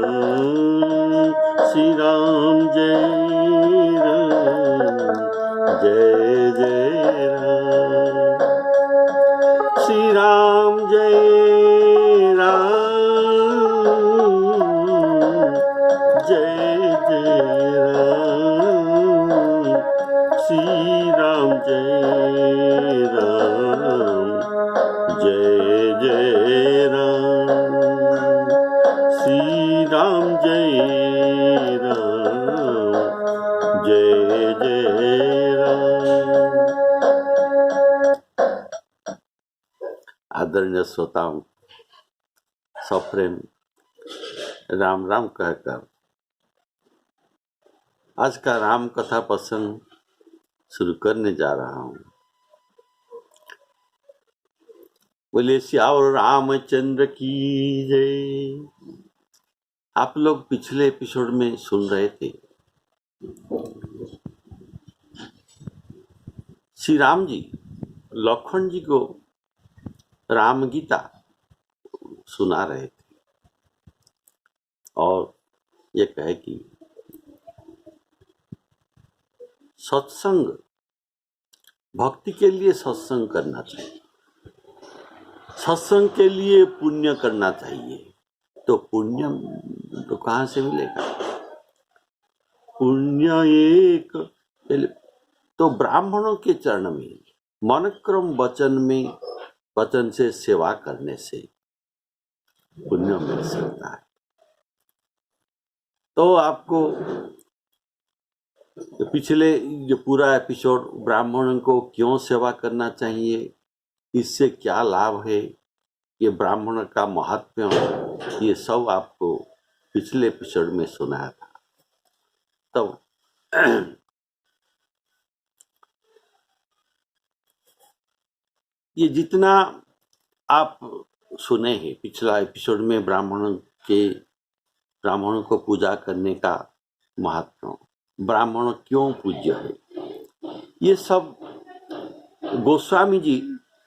श्री राम जय राम जय जय राम। श्री राम जय राम जय जय राम। श्री राम जय राम जय जय राम। श्री राम जय राम जय जय राम। आदरणीय श्रोताओं, सप्रेम राम राम कहकर आज का राम कथा प्रसंग शुरू करने जा रहा हूँ। बोले श्यावर रामचंद्र की जय। आप लोग पिछले एपिसोड में सुन रहे थे श्री राम जी लखन जी को राम गीता सुना रहे थे और ये कहे कि सत्संग, भक्ति के लिए सत्संग करना चाहिए, सत्संग के लिए पुण्य करना चाहिए। तो पुण्य तो कहाँ से मिलेगा? पुण्य एक तो ब्राह्मणों के चरण में मन क्रम वचन से सेवा करने से पुण्य मिल सकता है। तो आपको पिछले जो पूरा एपिसोड ब्राह्मणों को क्यों सेवा करना चाहिए, इससे क्या लाभ है, ये ब्राह्मण का महत्व, ये सब आपको पिछले एपिसोड में सुनाया था। तो ये जितना आप सुने हैं पिछला एपिसोड में ब्राह्मणों को पूजा करने का महत्व, ब्राह्मण क्यों पूज्य है, ये सब गोस्वामी जी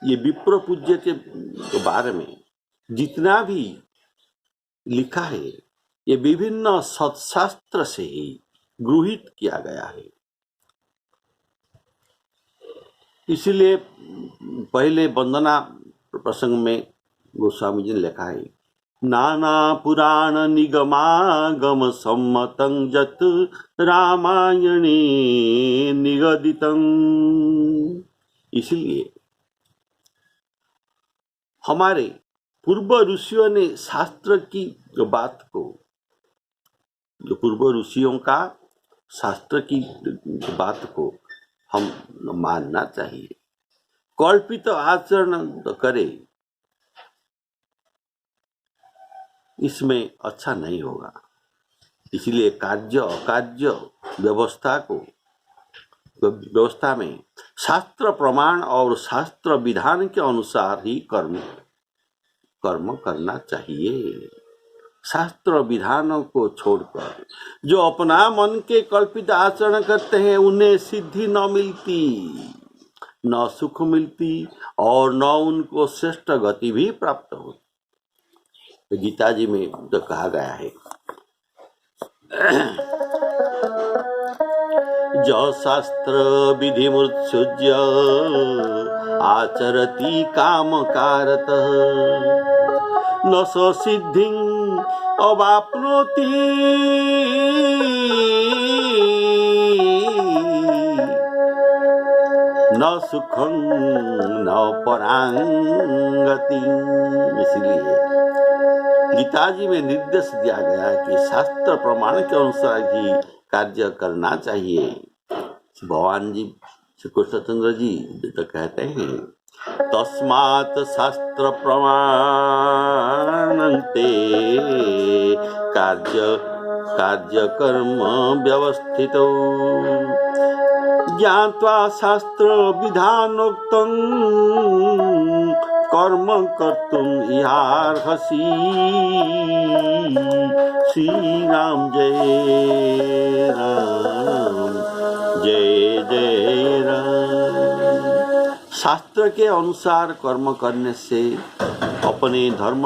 ये विप्र पूज्य के बारे में जितना भी लिखा है ये विभिन्न सत्शास्त्र से ही गृहीत किया गया है। इसलिए पहले वंदना प्रसंग में गोस्वामी जी ने लिखा है, नाना पुराण निगमागम सम्मतं जत रामायणे निगदितं। इसलिए हमारे पूर्व ऋषियों ने शास्त्र की बात को, जो पूर्व ऋषियों का शास्त्र की बात को हम मानना चाहिए। कल्पित आचरण करे इसमें अच्छा नहीं होगा। इसलिए कार्य अकार्य व्यवस्था में शास्त्र प्रमाण और शास्त्र विधान के अनुसार ही कर्म करना चाहिए। शास्त्र विधानों को छोड़कर जो अपना मन के कल्पित आचरण करते हैं उन्हें सिद्धि न मिलती, न सुख मिलती और न उनको श्रेष्ठ गति भी प्राप्त होती। तो गीता जी में तो कहा गया है, जो शास्त्र विधि मुत्सृज्य आचरति काम कारतः न स सिद्धिं अवाप्नोति न सुखं न परां गतिं। इसलिए गीता जी में निर्देश दिया गया है कि शास्त्र प्रमाण के अनुसार ही कार्य करना चाहिए। भगवान जी श्री कृष्णचंद्र जी तो कहते हैं, तस्मात् शास्त्र प्रमाणन्ते कार्य कर्म व्यवस्थितो ज्ञात्वा शास्त्र विधानोक्तं कर्म कर्तुम् इहार्हसि। श्री राम जय राम जय जय राम। शास्त्र के अनुसार कर्म करने से, अपने धर्म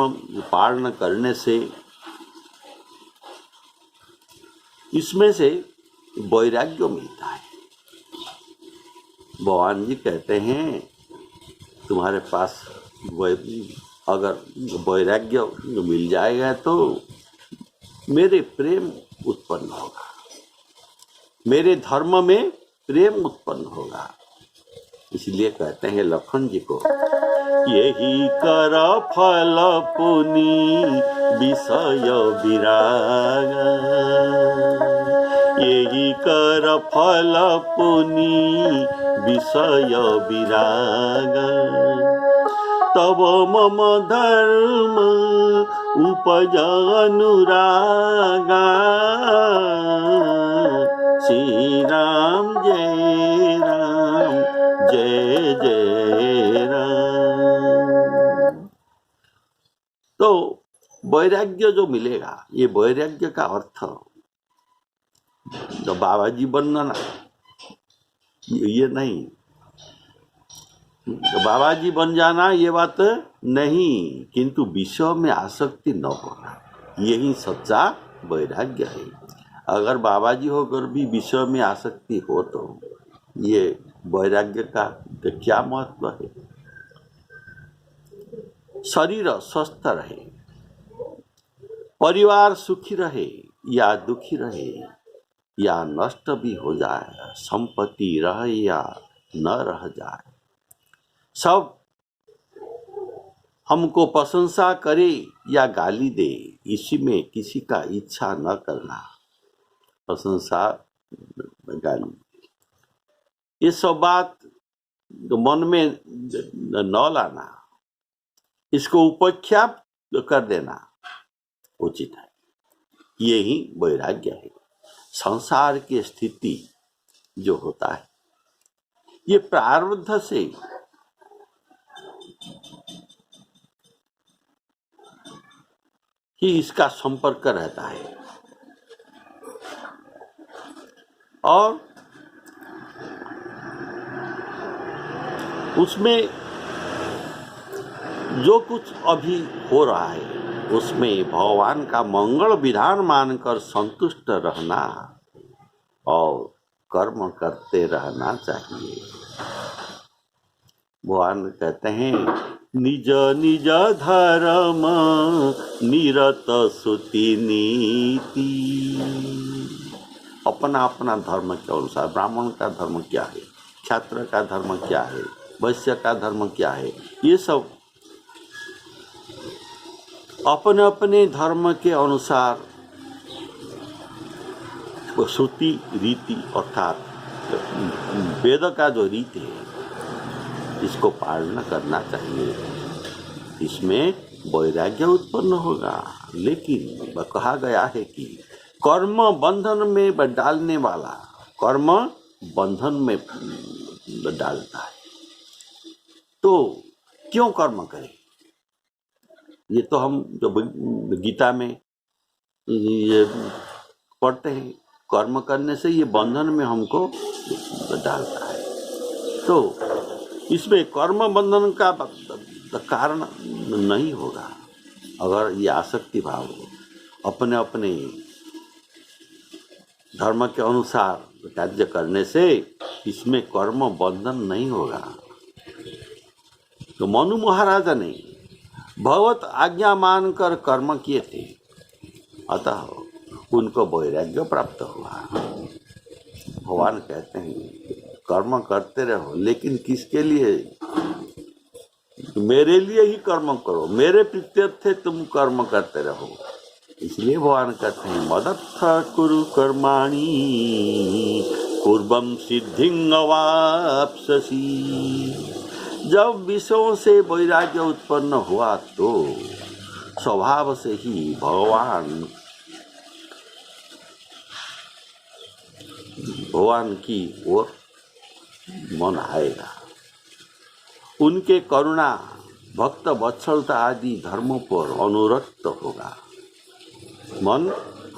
पालन करने से इसमें से वैराग्य मिलता है। भगवान जी कहते हैं तुम्हारे पास अगर वैराग्य मिल जाएगा तो मेरे प्रेम उत्पन्न होगा, मेरे धर्म में प्रेम उत्पन्न होगा। इसलिए कहते हैं लखन जी को, यही कर फल पुनि विषय विराग, यही कर फल पुनि विषय विराग, तब मम धर्म उपज अनुरागा, श्री राम जय राम जय जय राम। तो वैराग्य जो मिलेगा, ये वैराग्य का अर्थ तो बाबा जी बनना ना, ये नहीं, तो बाबा जी बन जाना ये बात नहीं, किंतु विषय में आसक्ति न होना, यही सच्चा वैराग्य है। अगर बाबा जी होकर भी विषय में आसक्ति हो तो ये वैराग्य का तो क्या महत्व है। शरीर स्वस्थ रहे, परिवार सुखी रहे या दुखी रहे, या नष्ट भी हो जाए, संपत्ति रहे या न रह जाए, सब हमको प्रशंसा करे या गाली दे, इसी में किसी का इच्छा न करना। प्रशंसा गाली ये सब बात मन में न लाना, इसको उपेक्षा कर देना उचित है। यही वैराग्य है। संसार की स्थिति जो होता है ये प्रारब्ध से ही इसका संपर्क रहता है, और उसमें जो कुछ अभी हो रहा है उसमें भगवान का मंगल विधान मानकर संतुष्ट रहना और कर्म करते रहना चाहिए। भगवान कहते हैं निज निज धर्म निरत सुति नीति। अपना अपना धर्म के अनुसार, ब्राह्मण का धर्म क्या है, क्षात्र का धर्म क्या है, वैश्य का धर्म क्या है, ये सब अपने अपने धर्म के अनुसार वो श्रुति रीति अर्थात वेद का जो रीति है इसको पालन करना चाहिए। इसमें वैराग्य उत्पन्न होगा। लेकिन कहा गया है कि कर्म बंधन में डालने वाला कर्म बंधन में डालता है, तो क्यों कर्म करें। ये तो हम जो गीता में ये पढ़ते हैं, कर्म करने से ये बंधन में हमको डालता है। तो इसमें कर्म बंधन का कारण नहीं होगा अगर ये आसक्ति भाव अपने अपने धर्म के अनुसार कार्य करने से इसमें कर्म बंधन नहीं होगा। तो मनु महाराजा ने भगवत आज्ञा मानकर कर्म किए थे, अतः उनको वैराग्य प्राप्त हुआ। भगवान कहते हैं कर्म करते रहो, लेकिन किसके लिए, मेरे लिए ही कर्म करो, मेरे प्रीत्यर्थे तुम कर्म करते रहो। इसलिए भगवान कहते हैं मदर्थ कुरु कर्माणि पूर्वम सिद्धिं अवाप्स्यसि। जब विषयों से वैराग्य उत्पन्न हुआ तो स्वभाव से ही भगवान की ओर मन आएगा। उनके करुणा भक्त वत्सलता आदि धर्मों पर अनुरक्त होगा।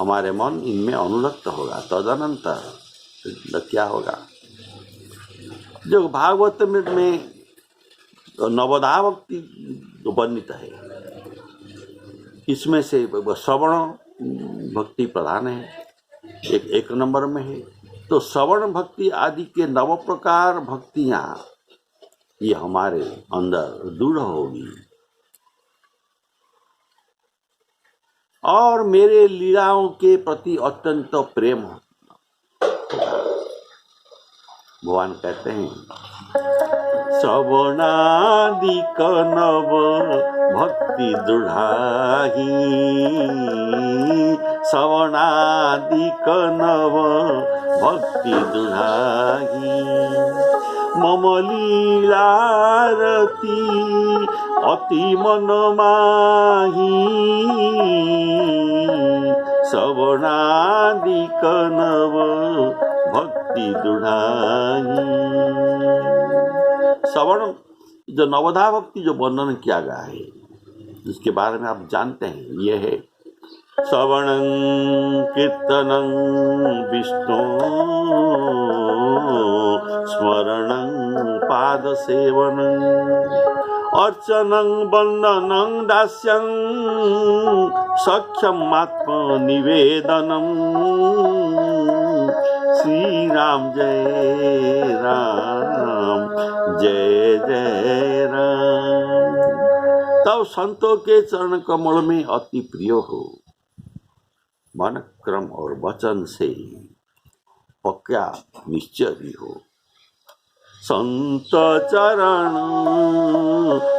हमारे मन इनमें अनुरक्त होगा। तदनंतर क्या होगा, जो भागवत में नवधा भक्ति वर्णित है, इसमें से श्रवण भक्ति प्रधान है, एक नंबर में है। तो श्रवण भक्ति आदि के 9 प्रकार भक्तियां ये हमारे अंदर दृढ़ होगी और मेरे लीलाओं के प्रति अत्यंत प्रेम होगा। भगवान कहते हैं श्रवणादिक नव भक्ति दृढ़ाही, श्रवणादिक नव भक्ति दृढ़ाही, मम लीलारती अति मन माही, श्रवणादिक नव भक्ति दृढ़ाही। श्रवण जो नवधा भक्ति जो वर्णन किया गया है जिसके बारे में आप जानते हैं, ये है श्रवणं कीर्तनं विष्णु स्मरणं पादसेवनं अर्चनं वन्दनं दास्यं सख्यं आत्मनिवेदनं। श्री राम जय राम जय जय राम। तब संतों के चरण कमल में अति प्रिय हो, मन क्रम और वचन से पक्का निश्चय भी हो। संत चरण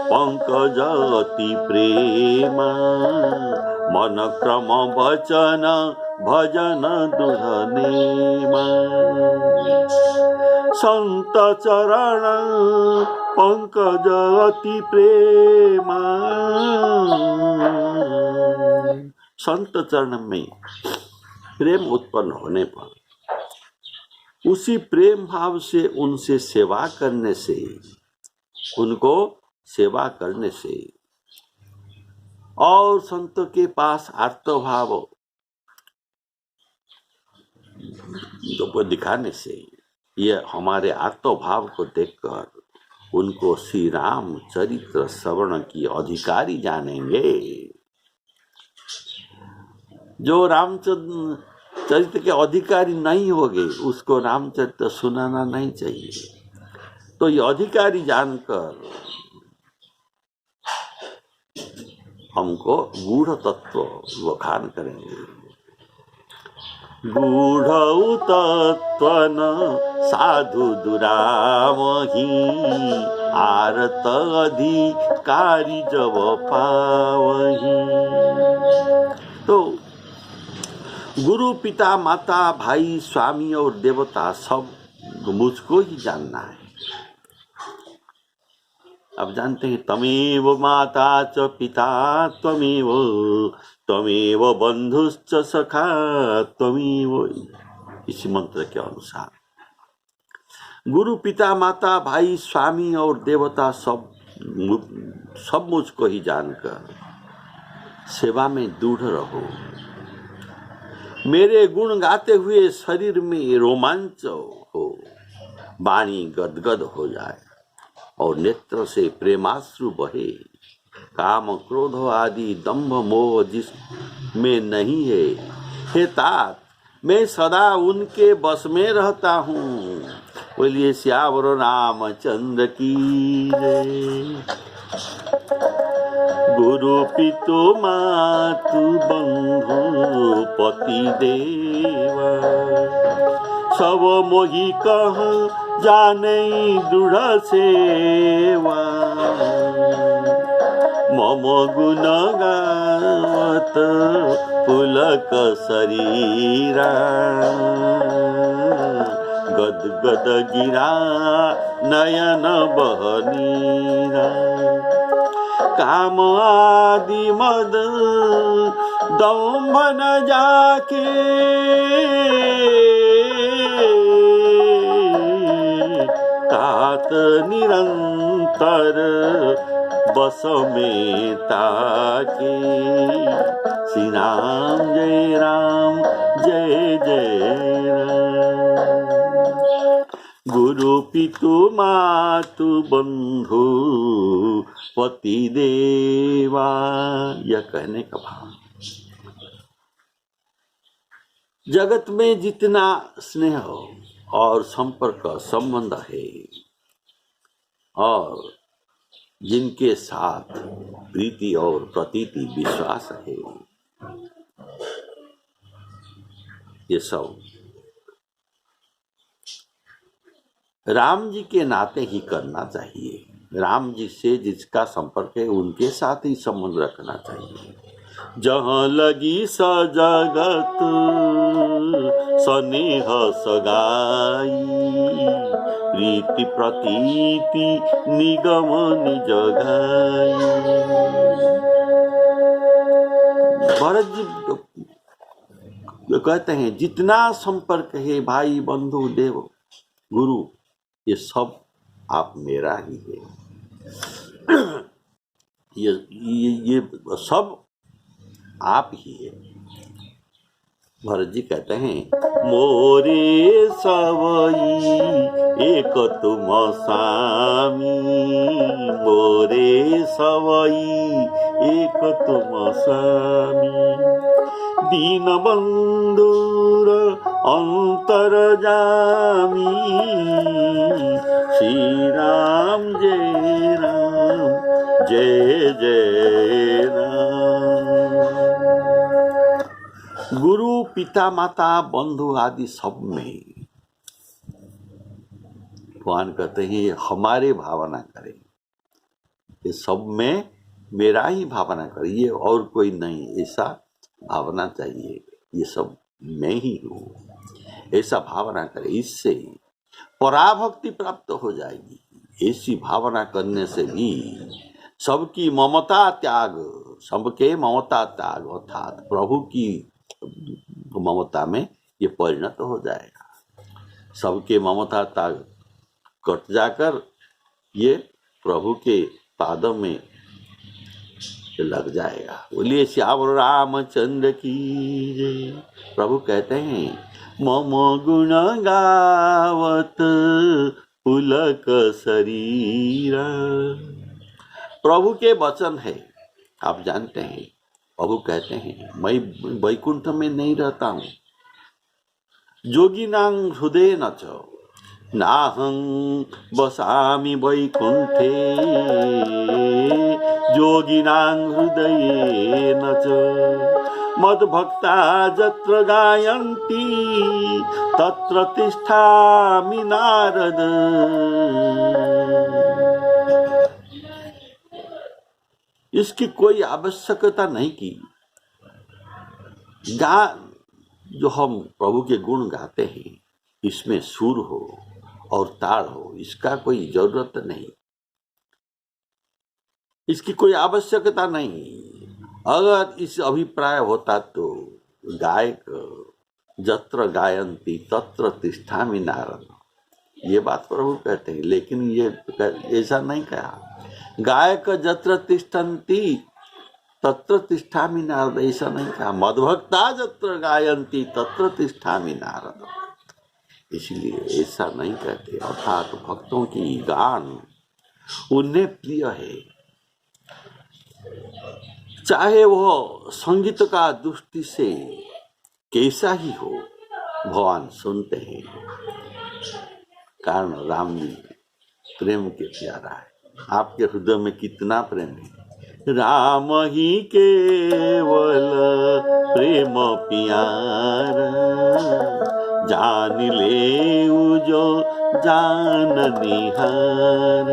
पंकज अति प्रेम, मन क्रम वचन भजन दृढ़ नेम। संत चरण पंकज अति प्रेम, संत चरण में प्रेम उत्पन्न होने पर उसी प्रेम भाव से उनसे सेवा करने से, उनको सेवा करने से और संतों के पास आर्तभाव को दिखाने से, ये हमारे आर्तभाव को देखकर उनको श्री राम चरित्र श्रवण की अधिकारी जानेंगे। जो रामचरित्र के अधिकारी नहीं होंगे उसको रामचरित्र सुनाना नहीं चाहिए। तो ये अधिकारी जानकर हमको गूढ़ तत्व बखान करेंगे। गूढ़ तत्वन साधु दुरावही, आरत अधिकारी जब पावही। तो गुरु पिता माता भाई स्वामी और देवता सब मुझको ही जानना है। अब जानते हैं तमेव माता च पिता त्वमेव, त्वमेव बंधुश्च सखा त्वमेव। इसी मंत्र के अनुसार गुरु पिता माता भाई स्वामी और देवता सब मुझको ही जानकर सेवा में दृढ़ रहो। मेरे गुण गाते हुए शरीर में रोमांच हो, वाणी गदगद हो जाए और नेत्र से प्रेमाश्रु बहे। काम क्रोध आदि दंभ मोह जिसमें नहीं है, हे तात मैं सदा उनके बस में रहता हूँ। बोलिए श्यावर रामचंद्र की जय। गुरु पितु मातु बंधु पति देवा, सब मोहि कह जाने दृढ़ सेवा। मम गुण गावत पुलक शरीरा, गद गद गिरा नयन बहनीरा। काम आदि मद दंभ न जाके, तात निरंतर बस में ताके। श्री राम जय जय राम। गुरु पितु मातु बंधु पति देवा, यह कहने का भाव। जगत में जितना स्नेह और संपर्क संबंध है और जिनके साथ प्रीति और प्रतीति विश्वास है, ये सब राम जी के नाते ही करना चाहिए। राम जी से जिसका संपर्क है उनके साथ ही संबंध रखना चाहिए। जहाँ लगी सजगत स्नेह सगाई, प्रीति प्रतीति निगम निज गाई। भरत जी कहते हैं जितना संपर्क है भाई बंधु देव गुरु, ये सब आप मेरा ही है। ये सब आप ही है। भरत जी कहते हैं मोरे सवई एक तुम सामी, मोरे सवई एक तुम सामी। दीन बंधुर अंतर जामी, श्री राम जय राम जय जय राम। गुरु पिता माता बंधु आदि सब में भगवान कहते हैं हमारे भावना करें, ये सब में मेरा ही भावना करें, ये और कोई नहीं, ऐसा भावना चाहिए। ये सब मैं ही हूँ, ऐसा भावना करें। इससे पराभक्ति प्राप्त हो जाएगी। ऐसी भावना करने से भी सबकी ममता त्याग, सबके ममता त्याग अर्थात प्रभु की ममता में ये परिणत हो जाएगा। सबके ममता त्याग कट जाकर ये प्रभु के पादों में लग जाएगा। बोलिए श्याम रामचंद्र की जय। प्रभु कहते हैं मम गुण गावत पुलक शरीरा। प्रभु के वचन है, आप जानते हैं। प्रभु कहते हैं मैं वैकुंठ में नहीं रहता हूँ। जोगिनां हृदय न च नाहं वसामि वैकुंठे, जोगिनां हृदये न च मद्भक्ता यत्र गायन्ति तत्र तिष्ठामि नारद। इसकी कोई आवश्यकता नहीं की जो हम प्रभु के गुण गाते हैं इसमें सुर हो और ताल हो, इसका कोई जरूरत नहीं, इसकी कोई आवश्यकता नहीं। अगर इस अभिप्राय होता तो गायक जत्र गायन्ति तत्र तिष्ठामि नारद, ये बात प्रभु कहते हैं। लेकिन ये ऐसा नहीं कहा। गायक जत्र तिष्ठन्ति तत्र तिष्ठामि नारद, ऐसा नहीं कहा। मद्भक्ता जत्र गायन्ति तत्र तिष्ठामि नारद, इसलिए ऐसा नहीं कहते। अर्थात भक्तों की गान उन्हें प्रिय है, चाहे वह संगीत का दृष्टि से कैसा ही हो, भगवान सुनते हैं। कारण राम जी प्रेम के प्यारा है। आपके हृदय में कितना प्रेम है। राम ही केवल प्रेम प्यारा, जान ले जो जान निहार।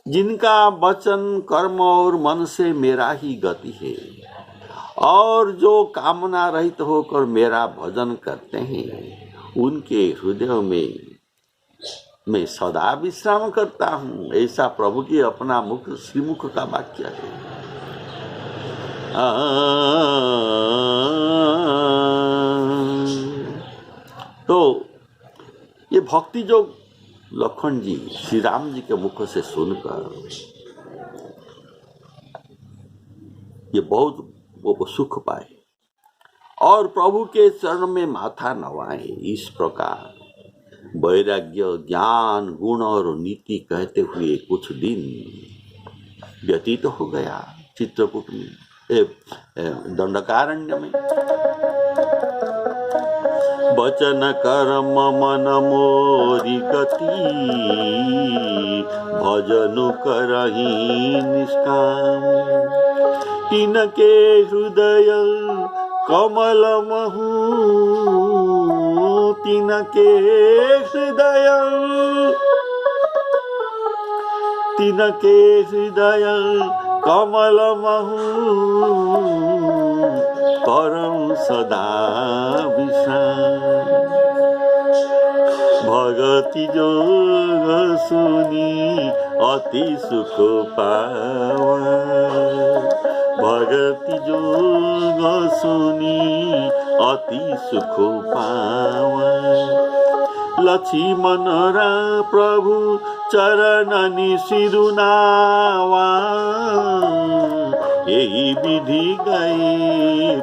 जिनका वचन कर्म और मन से मेरा ही गति है और जो कामना रहित होकर मेरा भजन करते हैं उनके हृदय में मैं सदा विश्राम करता हूँ। ऐसा प्रभु की अपना मुख श्रीमुख का वाक्य है। तो ये भक्ति जो लखन जी श्री राम जी के मुख से सुनकर ये बहुत वो सुख पाए और प्रभु के चरण में माथा नवाए। इस प्रकार वैराग्य ज्ञान गुण और नीति कहते हुए कुछ दिन व्यतीत हो गया चित्रकूट में, दंडकारण्य में। वचन कर्म मन मोरी गति, भजनु करही निष्काम। तिनके हृदय कमल महु, तिनके हृदय कमल महु, करम सदा विश्राम। भगति जोग सुनी अति सुख पावा, भगति जोग सुनी अति सुख पावा। लक्ष्मण रा प्रभु चरणनि सिरुनावा, यही विधि गए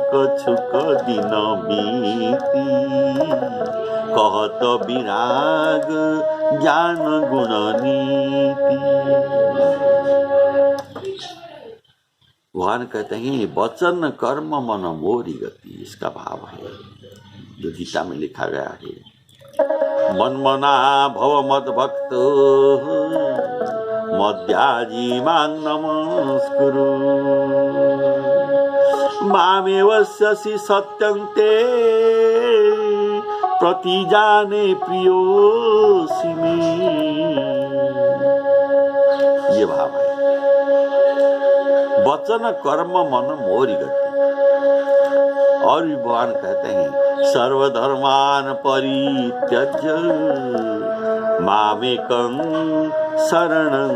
कछुक दिन बीती। कहत विराग ज्ञान गुण नीति। भगवान कहते हैं वचन कर्म मन मोरी गति, इसका भाव है जो गीता में लिखा गया है। मनमना भव मद भक्त मद्याजी मां नमस्कुरु, मामेवस्यसि सत्यं ते प्रतिजाने प्रियोऽसि मे। ये भाव है। वचन कर्म मन मोरी गति। और भी भगवान कहते हैं सर्वधर्मान परित्यज्य मामेकं शरणं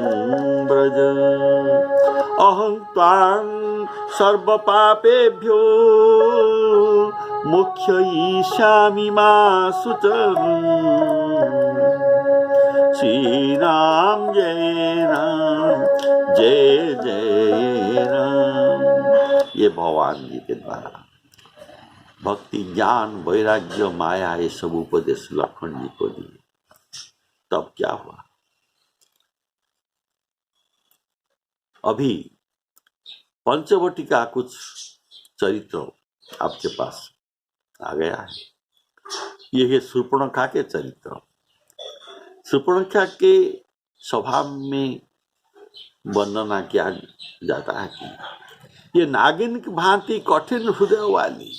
व्रज, अहं त्वां सर्वपापेभ्यो मोक्षयिष्यामि मा शुचः। श्री राम जय राम जय जय राम। ये भगवान जी के द्वारा भक्ति ज्ञान वैराग्य माया ये सब उपदेश लक्ष्मण जी को दिए। तब क्या हुआ? अभी पंचवटी का कुछ चरित्र आपके पास आ गया है। ये है शूर्पणखा के चरित्र। शूर्पणखा के स्वभाव में वर्णना किया जाता है कि ये नागिन की भांति कठिन हृदय वाली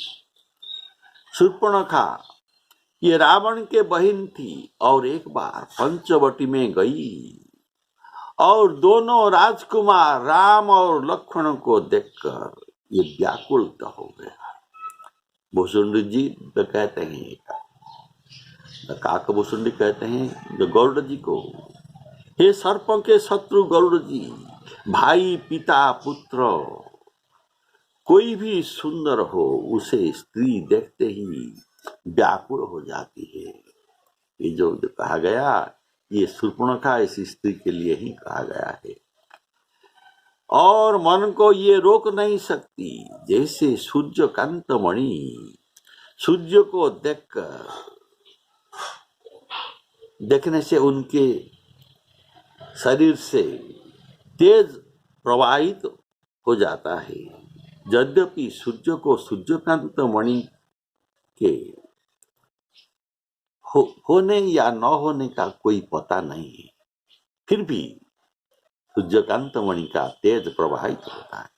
शूर्पणखा ये रावण के बहन थी और एक बार पंचवटी में गई और दोनों राजकुमार राम और लक्ष्मण को देखकर ये व्याकुल हो गया। भुसुंडी जी तो कहते हैं, काक भुसुंडी कहते हैं जो गरुड़ जी को, हे सर्पों के शत्रु गरुड़ जी, भाई पिता पुत्र कोई भी सुंदर हो उसे स्त्री देखते ही व्याकुल हो जाती है। ये जो कहा गया ये शूर्पणखा इस स्त्री के लिए ही कहा गया है। और मन को ये रोक नहीं सकती, जैसे सूर्य कांत मणि सूर्य को देखने से उनके शरीर से तेज प्रवाहित हो जाता है। यद्यपि सूर्य को सूर्यकांत मणि के होने या न होने का कोई पता नहीं है, फिर भी सूर्यकांत मणि का तेज प्रवाहित होता है।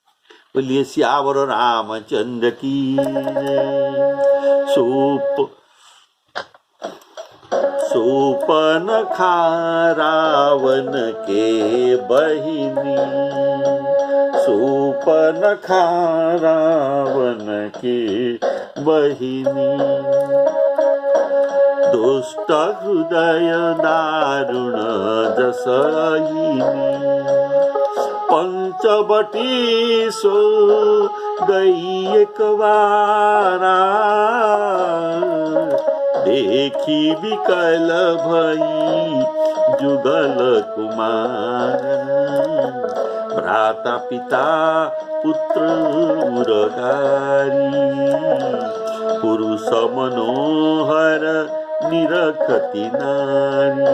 बोलिए सियावर रामचंद्र की शूर्पणखा रावण के बहिनी, शूर्पणखा रावण के बहिनी, दुष्ट हृदय दारुण जसयिनी, पंचवटी सो गई एक बारा, देखी विकल भई जुगल कुमार, भ्राता पिता पुत्र उरगारी, पुरुष मनोहर निरखती नारी,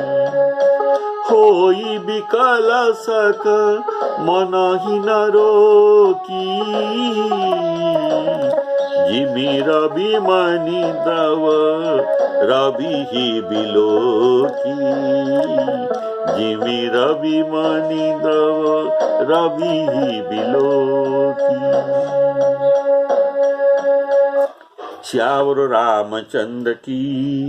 होई विकल सक मनहीन रोकी, जिमि रवि मणि द्रव रवि ही बिलोकी, जिमि रवि मणि द्रव रवि ही बिलोकी। श्यावर रामचंद्र की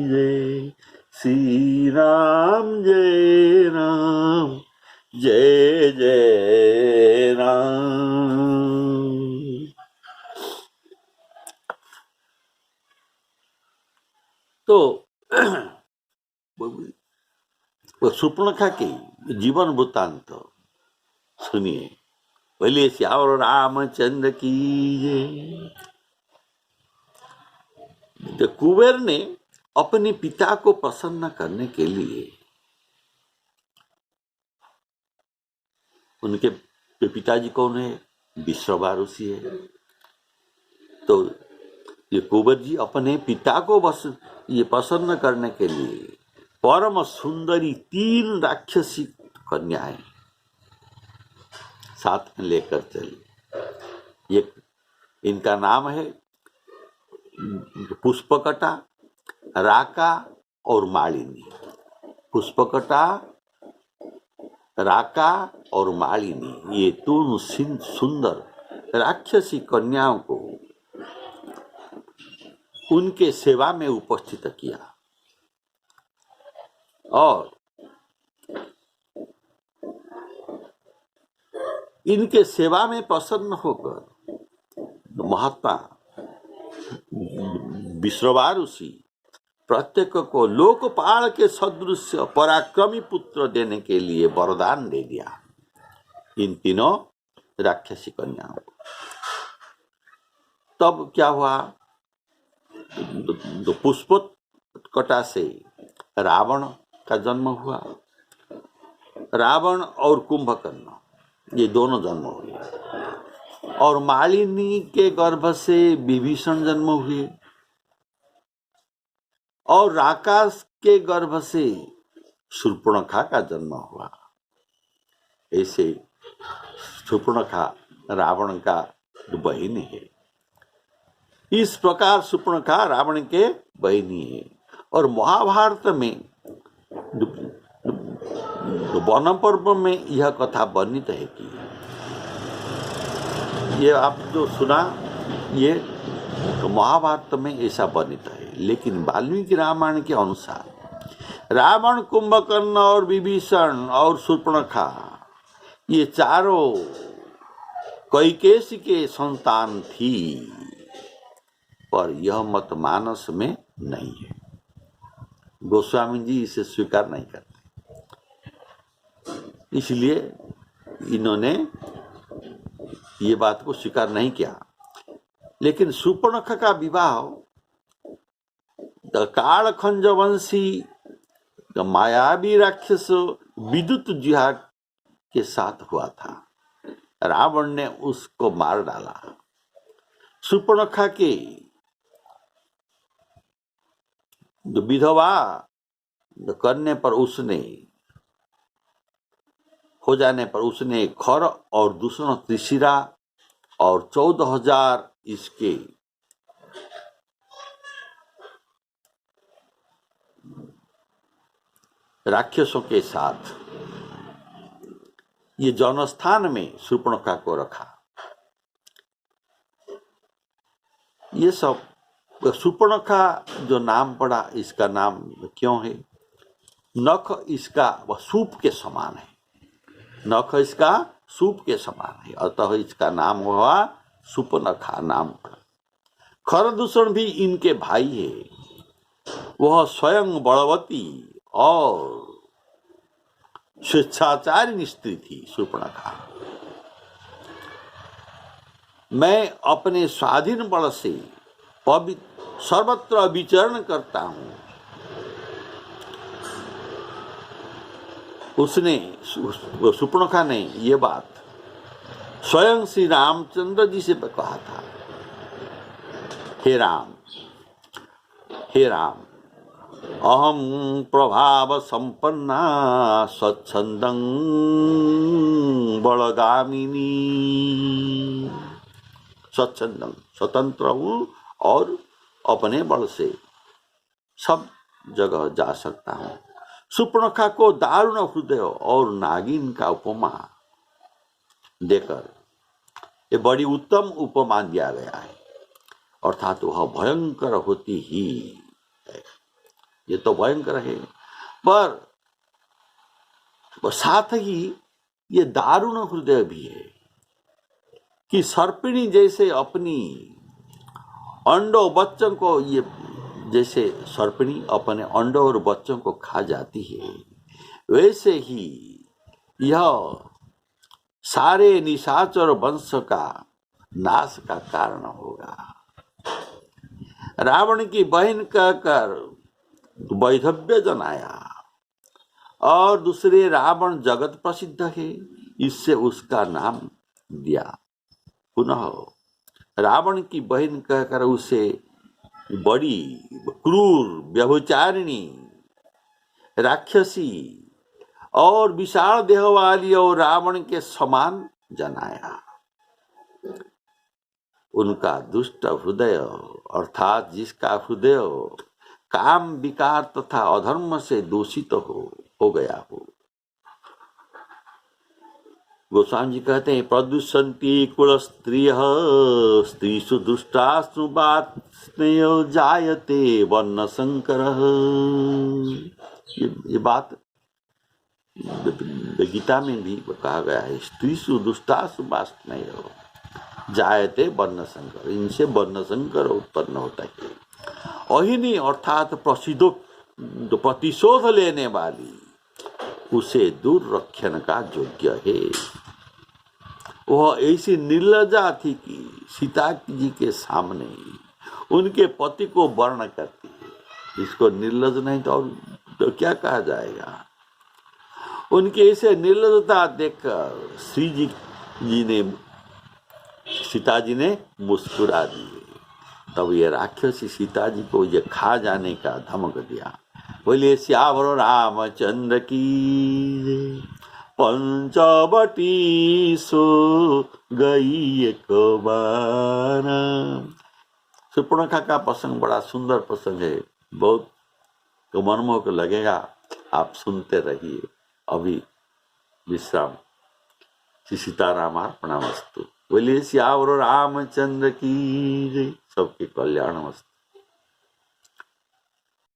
जय, श्री राम जय राम, जय जय राम। तो सुपर्णखा के जीवन वृत्तांत सुनिए। बोलिए श्यावर रामचंद्र की जय। तो कुबेर ने अपने पिता को प्रसन्न करने के लिए, उनके पिताजी कौन है? विश्रवा ऋषि है। तो ये कुबेर जी अपने पिता को बस ये प्रसन्न करने के लिए परम सुंदरी 3 राक्षसी कन्याएं साथ में लेकर चले। एक इनका नाम है पुष्पकटा, राका और मालिनी। पुष्पकटा, राका और मालिनी, ये दोनों सुंदर राक्षसी कन्याओं को उनके सेवा में उपस्थित किया और इनके सेवा में प्रसन्न होकर महात्मा विश्रवा ऋषि प्रत्येक को लोकपाल के सदृश पराक्रमी पुत्र देने के लिए वरदान दे दिया इन तीनों राक्षसी कन्याओं को। तब क्या हुआ? पुष्पकटा से रावण का जन्म हुआ। रावण और कुंभकर्ण ये दोनों जन्म हुए और मालिनी के गर्भ से विभीषण जन्म हुए और राकाश के गर्भ से शूर्पणखा का जन्म हुआ। ऐसे शूर्पणखा रावण का बहिन है। इस प्रकार शूर्पणखा रावण के बहिनी है। और महाभारत में वन पर्व में यह कथा वर्णित है कि ये आप जो सुना ये तो महाभारत में ऐसा वर्णित है। लेकिन वाल्मीकि रामायण के अनुसार रावण, कुंभकर्ण और विभीषण और शूर्पणखा ये चारों कैकेयी के संतान थी, पर यह मत मानस में नहीं है। गोस्वामी जी इसे स्वीकार नहीं करते, इसलिए इन्होंने ये बात को स्वीकार नहीं किया। लेकिन शूर्पणखा का विवाह कालखंज वंशी मायावी राक्षस विद्युत जिहा के साथ हुआ था। रावण ने उसको मार डाला। शूर्पणखा के विधवा करने पर हो जाने पर उसने खर और दूसरा त्रिशिरा और 14,000 इसके राक्षसों के साथ ये जनस्थान में शूर्पणखा को रखा। ये सब शूर्पणखा जो नाम पड़ा, इसका नाम क्यों है? नख इसका वह सूप के समान है। नख इसका सूप के समान है, अतः इसका नाम हुआ शूर्पणखा नाम पड़ा। खरदूषण भी इनके भाई है। वह स्वयं बलवती और स्वेच्छाचारिणी स्त्री थी शूर्पणखा। मैं अपने स्वाधीन बल से सर्वत्र विचरण करता हूं। उसने शूर्पणखा ने ये बात स्वयं श्री रामचंद्र जी से कहा था। हे राम, अहम प्रभाव संपन्ना स्वच्छंदं बलगामिनी। स्वच्छंदं स्वतंत्र हूँ और अपने बल से सब जगह जा सकता हूँ। सुपर्णखा को दारुण हृदय और नागिन का उपमा देकर ये बड़ी उत्तम उपमा दिया गया है, अर्थात वह भयंकर होती ही है। ये तो भयंकर है, पर साथ ही ये दारुण हृदय भी है कि सर्पिणी जैसे अपनी अंडों बच्चों को, ये जैसे सर्पिणी अपने अंडों और बच्चों को खा जाती है, वैसे ही यह सारे निशाचर वंश का नाश का कारण होगा। रावण की बहन कहकर वैधव्य जनाया और दूसरे रावण जगत प्रसिद्ध है, इससे उसका नाम दिया। पुनः रावण की बहन कहकर उसे बड़ी क्रूर, व्यभिचारिणी, राक्षसी और विशाल देह वाली और रावण के समान जनाया। उनका दुष्ट हृदय अर्थात जिसका हृदय काम विकार तथा अधर्म से दूषित हो गया हो। गोस्वामी जी कहते हैं, प्रदुषंती कुल स्त्रियः स्त्रीषु दुष्टासु वात्स्नेयो जायते वर्ण संकरः। ये बात गीता में भी कहा गया है, स्त्रीषु दुष्टासु वात्स्नेयो जायते वर्ण संकर, इनसे वर्ण संकर उत्पन्न होता है। अहिनी अर्थात प्रतिशोध लेने वाली, उसे दूर रखने का योग्य है। वह ऐसी निर्लज्जा थी कि सीता जी के सामने उनके पति को वर्ण करती है। इसको निर्लज नहीं तो क्या कहा जाएगा। उनकी ऐसे निर्लजता देखकर सीता जी ने मुस्कुरा दिए। तब ये राक्षसी सीता जी को ये खा जाने का धमक दिया। बोलिए श्यावर रामचंद्र की, पंचवटी सो गई एक बार। सुपर्णखा का प्रसंग बड़ा सुंदर प्रसंग है, बहुत तो मनमोहक लगेगा, आप सुनते रहिए। अभी विश्राम। श्री सीतारामार्पणमस्तु। बोलिए श्यावर रामचंद्र की जय। सबके कल्याणमस्तु।